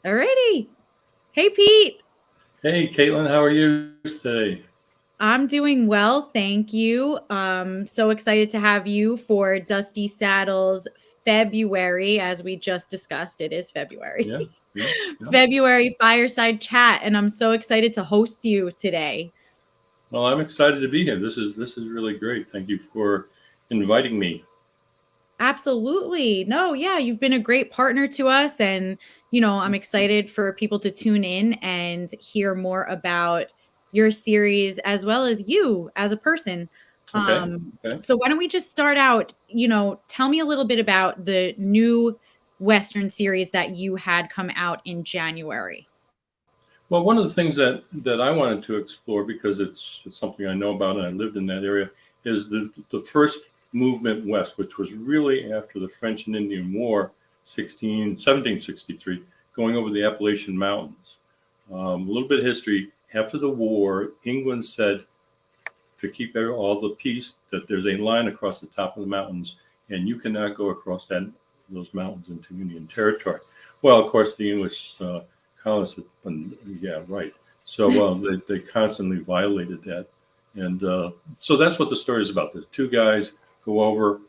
Alrighty. Hey, Pete. Hey, Caitlin, how are you today? I'm doing well, thank you. So excited to have you for Dusty Saddles February, as we just discussed. It is February. Yeah, yeah, yeah. February fireside chat, and I'm so excited to host you today. Well, I'm excited to be here. This is really great. Thank you for inviting me. Absolutely. No, yeah, you've been a great partner to us. And, I'm excited for people to tune in and hear more about your series as well as you as a person. Okay, okay. So, why don't we just start out? Tell me a little bit about the new Western series that you had come out in January. Well, one of the things that I wanted to explore because it's something I know about and I lived in that area is the first movement west, which was really after the French and Indian War, 1763, going over the Appalachian Mountains. A little bit of history. After the war, England said to keep all the peace that there's a line across the top of the mountains, and you cannot go across those mountains into Union territory. Well, of course, the English colonists said, yeah, right. So they constantly violated that. And so that's what the story is about. The two guys go over.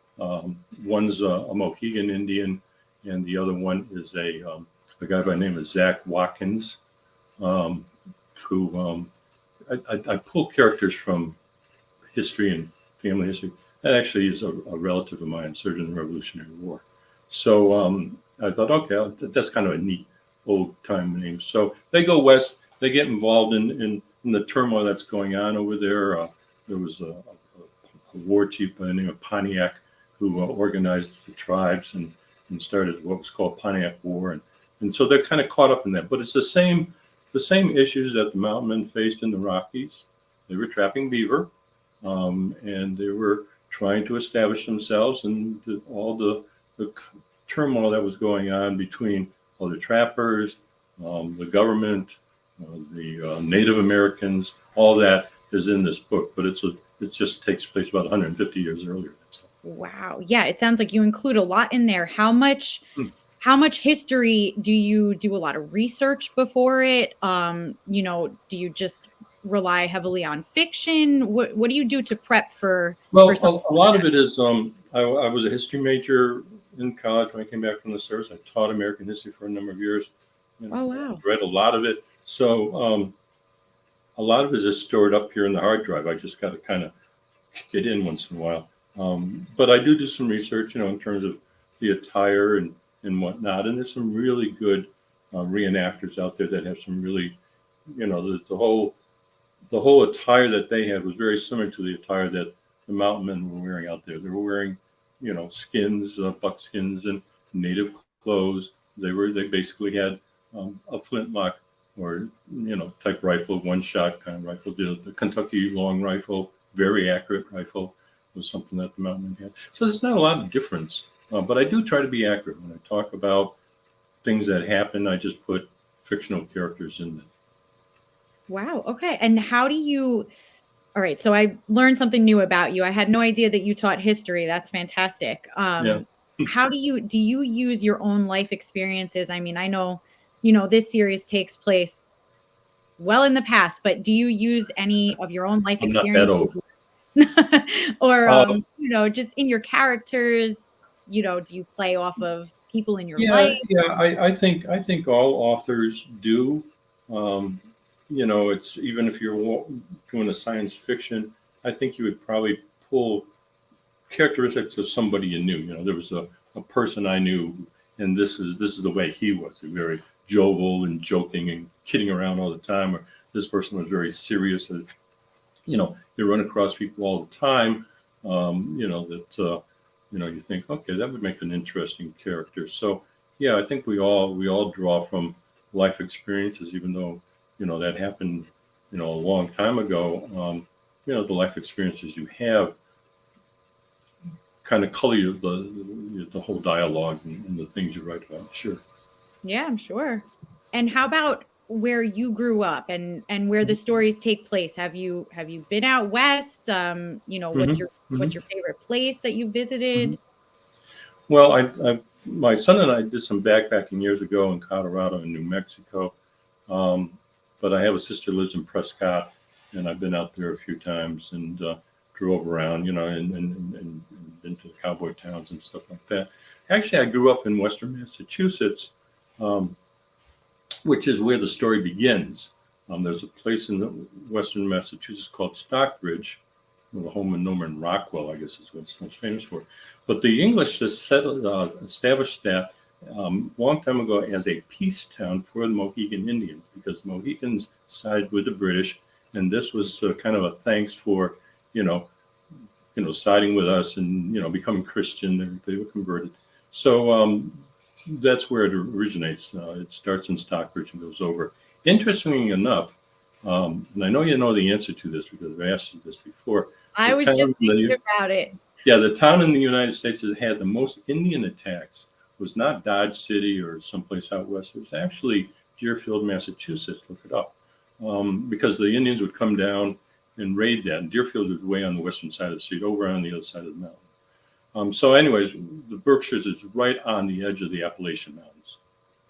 One's a Mohegan Indian, and the other one is a guy by the name of Zach Watkins, who I pull characters from history and family history. That actually is a relative of mine, served in the Revolutionary War. So I thought, okay, that's kind of a neat old time name. So they go west. They get involved in the turmoil that's going on over there. There was a war chief by the name of Pontiac who organized the tribes and started what was called Pontiac War. And so they're kind of caught up in that. But it's the same issues that the mountain men faced in the Rockies. They were trapping beaver. And they were trying to establish themselves, and all the turmoil that was going on between other trappers, the government, the Native Americans, all that is in this book. But it just takes place about 150 years earlier. Wow. Yeah, it sounds like you include a lot in there. How much history do you do? A lot of research before it? Do you just rely heavily on fiction? What do you do to prep for something a like lot of that? it is I was a history major in college when I came back from the service. I taught American history for a number of years. Oh, wow. Read a lot of it. So a lot of it is stored up here in the hard drive. I just got to kind of get in once in a while. But I do some research, in terms of the attire and whatnot. And there's some really good reenactors out there that have some really, the whole attire that they had was very similar to the attire that the mountain men were wearing out there. They were wearing, skins, buckskins, and native clothes. They basically had a flintlock or type rifle, one shot kind of rifle. The Kentucky long rifle, very accurate rifle, was something that the mountain men had. So there's not a lot of difference, but I do try to be accurate when I talk about things that happen. I just put fictional characters in them. Wow. Okay. And how do you? All right. So I learned something new about you. I had no idea that you taught history. That's fantastic. Yeah. How do you use your own life experiences? I mean, I know, this series takes place well in the past, but do you use any of your own life I'm not that experiences old. or, Uh, just in your characters? Do you play off of people in your Yeah, life? yeah. I think all authors do. Um, it's even if you're doing a science fiction, I think you would probably pull characteristics of somebody you knew. There was a person I knew, and this is the way he was. Very jovial and joking and kidding around all the time. Or this person was very serious. You run across people all the time. That you think, okay, that would make an interesting character. So yeah, I think we all draw from life experiences, even though that happened a long time ago. The life experiences you have kind of color the whole dialogue and the things you write about. Sure. Yeah, I'm sure. And how about where you grew up and where the stories take place? Have you been out west? What's Hmm. your Hmm. favorite place that you Hmm. visited? Well, I've my son and I did some backpacking years ago in Colorado and New Mexico. But I have a sister who lives in Prescott, and I've been out there a few times and drove around, and been to the cowboy towns and stuff like that. Actually, I grew up in Western Massachusetts, um, which is where the story begins. There's a place in Western Massachusetts called Stockbridge, the home of Norman Rockwell, I guess is what it's most famous for. But the English just established that long time ago as a peace town for the Mohegan Indians, because the Mohegans sided with the British, and this was kind of a thanks for, siding with us and becoming Christian. They were converted. So that's where it originates. It starts in Stockbridge and goes over. Interestingly enough, and I know you know the answer to this because I've asked you this before. I was just thinking about it. Yeah, the town in the United States that had the most Indian attacks was not Dodge City or someplace out west. It was actually Deerfield, Massachusetts. Look it up. Because the Indians would come down and raid that. And Deerfield was way on the western side of the street, over on the other side of the mountain. So anyways, the Berkshires is right on the edge of the Appalachian Mountains.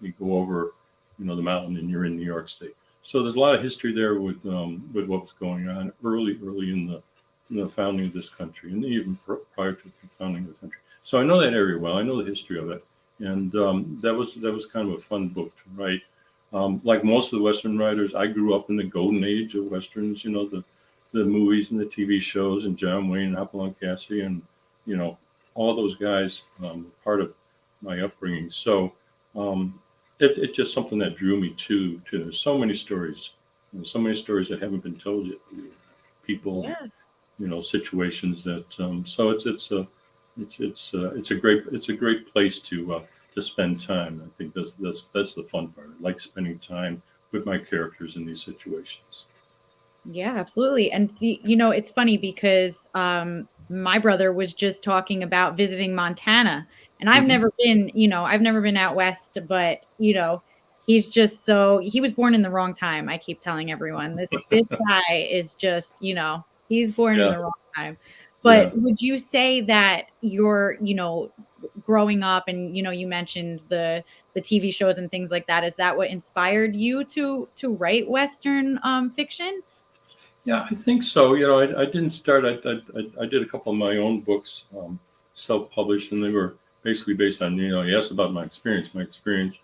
You go over, the mountain and you're in New York State. So there's a lot of history there with what was going on early in the founding of this country, and even prior to the founding of the country. So I know that area well. I know the history of it, and that was kind of a fun book to write. Like most of the Western writers, I grew up in the golden age of Westerns. The movies and the TV shows, and John Wayne, and Hopalong Cassidy, and all those guys were part of my upbringing. So it's just something that drew me to. There's so many stories, so many stories that haven't been told yet. People, Yeah. Situations that. So it's a great place to spend time. I think that's the fun part. I like spending time with my characters in these situations. Yeah, absolutely. And see, it's funny because my brother was just talking about visiting Montana, and Hmm. I've never been out west, but he was born in the wrong time. I keep telling everyone this guy is just, he's born in Yeah, the wrong time. But yeah. would you say that you're, growing up and you mentioned the TV shows and things like that, is that what inspired you to write Western fiction? Yeah, I think so. I didn't start. I did a couple of my own books, self-published, and they were basically based on, you asked about my experience. My experience,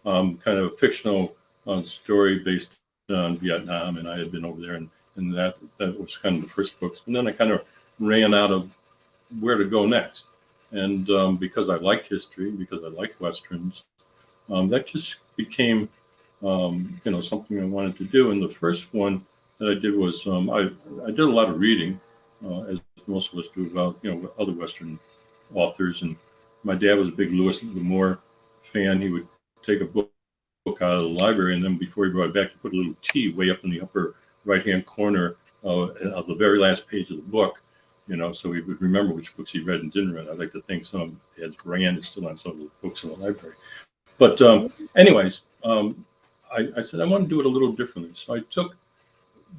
kind of a fictional story based on Vietnam, and I had been over there, and that was kind of the first books. And then I kind of ran out of where to go next, and because I like history, because I like westerns, that just became, something I wanted to do. And the first one that I did was I did a lot of reading, as most of us do, about other Western authors. And my dad was a big Lewis L'Amour fan. He would take a book out of the library, and then before he brought it back, he put a little T way up in the upper right hand corner of the very last page of the book. So he would remember which books he read and didn't read. I'd like to think some of his brand is still on some of the books in the library. But anyways, I said I want to do it a little differently. So I took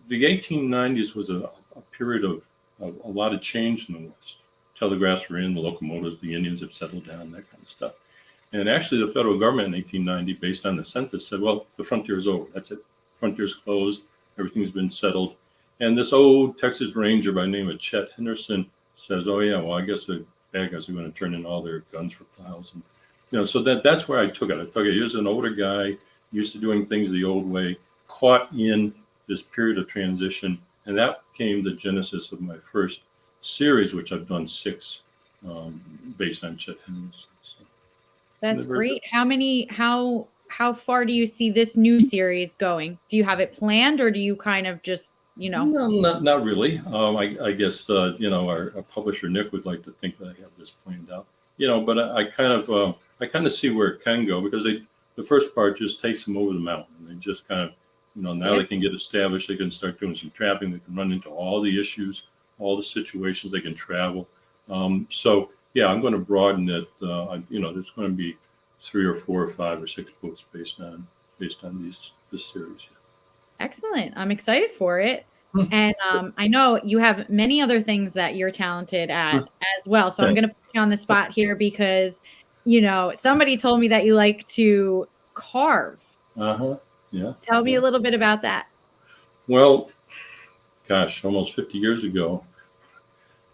the 1890s was a period of a lot of change in the West. Telegraphs were in, the locomotives, the Indians have settled down, that kind of stuff. And actually, the federal government in 1890, based on the census, said, well, the frontier is over. That's it. Frontier's closed. Everything's been settled. And this old Texas Ranger by the name of Chet Henderson says, oh, yeah, well, I guess the bad guys are going to turn in all their guns for plows. And, so that's where I took it. I took it. Here's an older guy, used to doing things the old way, caught in this period of transition. And that became the genesis of my first series, which I've done 6 based on Chet Henderson. So, That's great. How far do you see this new series going? Do you have it planned, or do you kind of just, no, not really. I guess our publisher Nick would like to think that I have this planned out. But I kind of see where it can go, because the first part just takes them over the mountain. They just kind of now Yep. they can get established. They can start doing some trapping. They can run into all the issues, all the situations. They can travel. So yeah, I'm going to broaden it. There's going to be 3 or 4 or 5 or 6 books based on this series. Excellent. I'm excited for it. Yeah. And I know you have many other things that you're talented at as well. So I'm Thanks. going to put you on the spot here because somebody told me that you like to carve. Uh-huh. Yeah. Tell me Yeah. a little bit about that. Well, gosh, almost 50 years ago,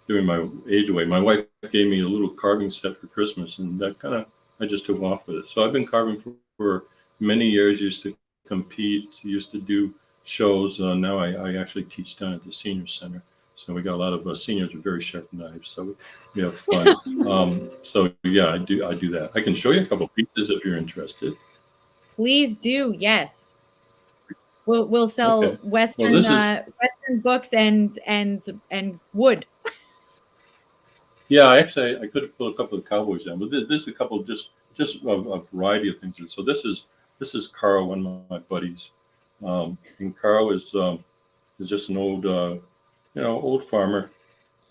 doing my age away, my wife gave me a little carving set for Christmas, and that kind of I just took off with it. So I've been carving for many years. Used to compete, used to do shows. Now I actually teach down at the senior center. So we got a lot of seniors with very sharp knives. So we have fun. So yeah, I do that. I can show you a couple pieces if you're interested. Please do. Yes. We'll sell Okay. Well, this is Western books and wood. yeah. Actually, I could have put a couple of cowboys down, but there's a couple just of a variety of things. So this is Carl, one of my buddies, and Carl is just an old old farmer,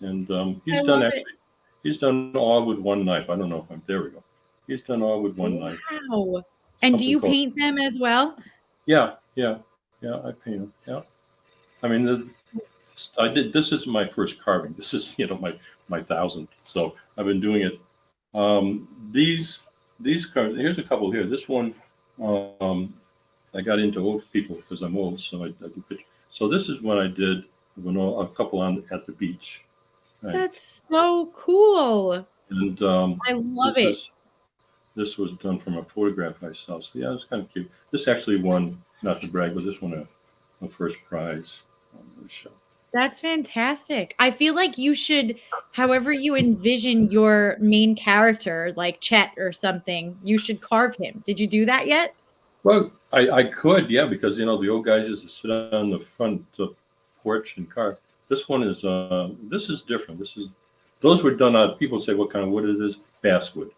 and I he's done love it. actually he's done all with one knife. I don't know if I'm there. We go. He's done all with one knife. Wow. And do Something you called paint them as well? yeah yeah yeah. I paint them. Yeah. I mean I did. This is my first carving. This is my thousandth. So I've been doing it. These cards. Here's a couple here. This one, um, I got into old people because I'm old, so I do pictures. So this is what I did when a couple on at the beach, right? That's so cool. And I love this it. is this was done from a photograph I saw. So yeah, it's kind of cute. This actually won, not to brag, but this won a first prize on the show. That's fantastic. I feel like you should, however you envision your main character, like Chet or something, you should carve him. Did you do that yet? Well, I could, yeah, because the old guys used to sit on the front porch and carve. This is different. Those were done on. People say what kind of wood it is. Basswood.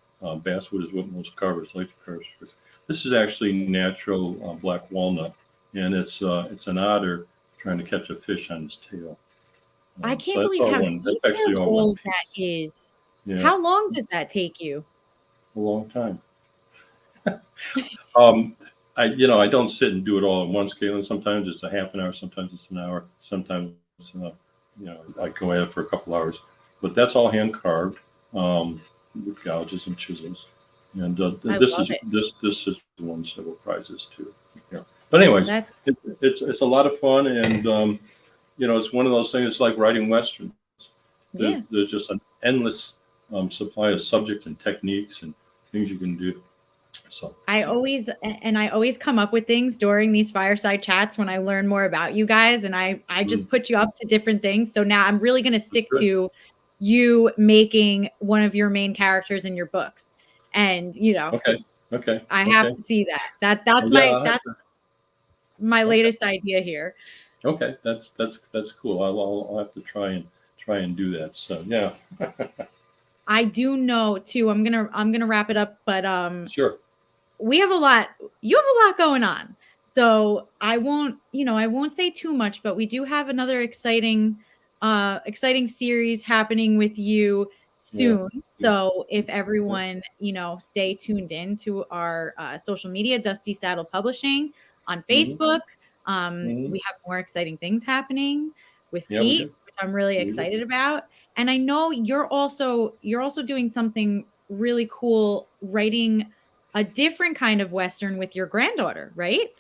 Basswood is what most carvers like to carve with. This is actually natural black walnut, and it's an otter trying to catch a fish on his tail. I So can't that's believe all how one. That's actually all one detailed that piece. is. Yeah, How long does that take you? a long time. Um, I don't sit and do it all at one scale, and sometimes it's a half an hour, sometimes it's an hour, sometimes I go at it for a couple hours. But that's all hand carved with gouges and chisels, and I this love is it. this has won several prizes too. Yeah. But anyways, That's it's a lot of fun, and it's one of those things. It's like writing westerns. yeah. There's just an endless supply of subjects and techniques and things you can do. So I always come up with things during these fireside chats when I learn more about you guys, and I just mm, put you up to different things. So now I'm really going to that's stick good. to you making one of your main characters in your books. And, Okay. Okay. I have Okay. to see that. That's Yeah. my Okay. latest idea here. Okay. That's cool. I'll have to try and do that. So yeah. I do know too. I'm going to wrap it up, but Sure. we have a lot you have a lot going on, so I won't say too much, but we do have another exciting series happening with you Yeah. soon. So if everyone, stay tuned in to our social media, Dusty Saddle Publishing on Mm-hmm. Facebook. Mm-hmm. We have more exciting things happening with Yeah, we Pete, do. which I'm really We do. excited about. And I know you're also doing something really cool, writing a different kind of Western with your granddaughter, right?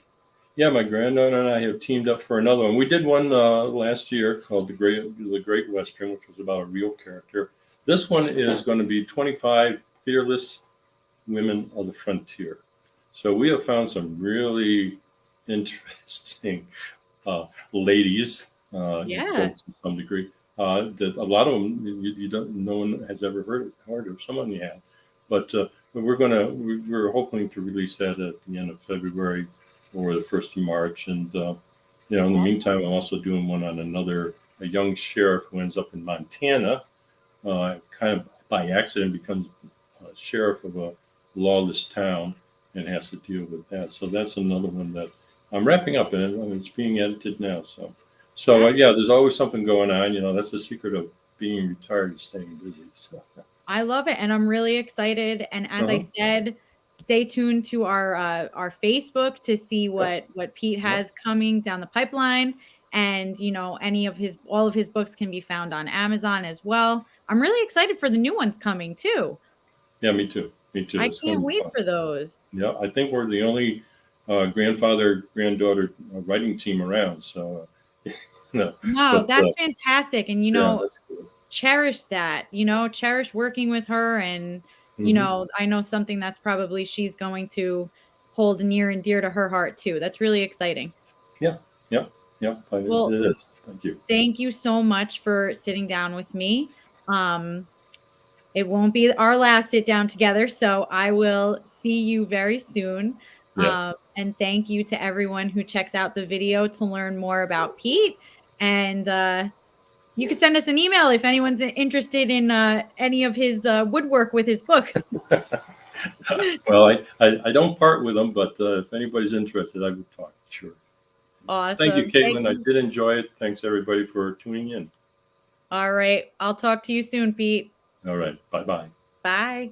Yeah, my granddaughter and I have teamed up for another one. We did one last year called the Great Western, which was about a real character. This one is going to be 25 fearless women of the frontier. So we have found some really interesting ladies, in Yeah. quotes to some degree. That a lot of them you don't, no one has ever heard of. Some of them you have, but we're hoping to release that at the end of February or the first of March, and in the Awesome. meantime, I'm also doing one on a young sheriff who ends up in Montana, kind of by accident becomes sheriff of a lawless town and has to deal with that. So that's another one that I'm wrapping up, and it's being edited now. So That's yeah, there's always something going on. That's the secret of being retired and staying busy. So, I love it, and I'm really excited. And as I uh-huh. said, stay tuned to our Facebook to see Yep. what Pete Yep. has coming down the pipeline. And any of his all of his books can be found on Amazon as well. I'm really excited for the new ones coming too. Yeah, me too. Me too. I It's going can't to be wait fun. for those. Yeah, I think we're the only grandfather granddaughter writing team around. So, no, No, but that's fantastic. And, yeah, that's good. cherish that, cherish working with her. And, Hmm. I know something that's probably she's going to hold near and dear to her heart too. That's really exciting. Yeah, yeah, yeah. It Well, is. Thank you. thank you so much for sitting down with me. Um, it won't be our last sit down together, so I will see you very soon. Yeah. And thank you to everyone who checks out the video to learn more about Pete. And you can send us an email if anyone's interested in any of his woodwork with his books. Well, I don't part with them, but if anybody's interested, I would talk. Sure. Thank you, Awesome. Thank Caitlin. I you. did enjoy it. Thanks everybody for tuning in. All right. I'll talk to you soon, Pete. All right. Bye bye. Bye.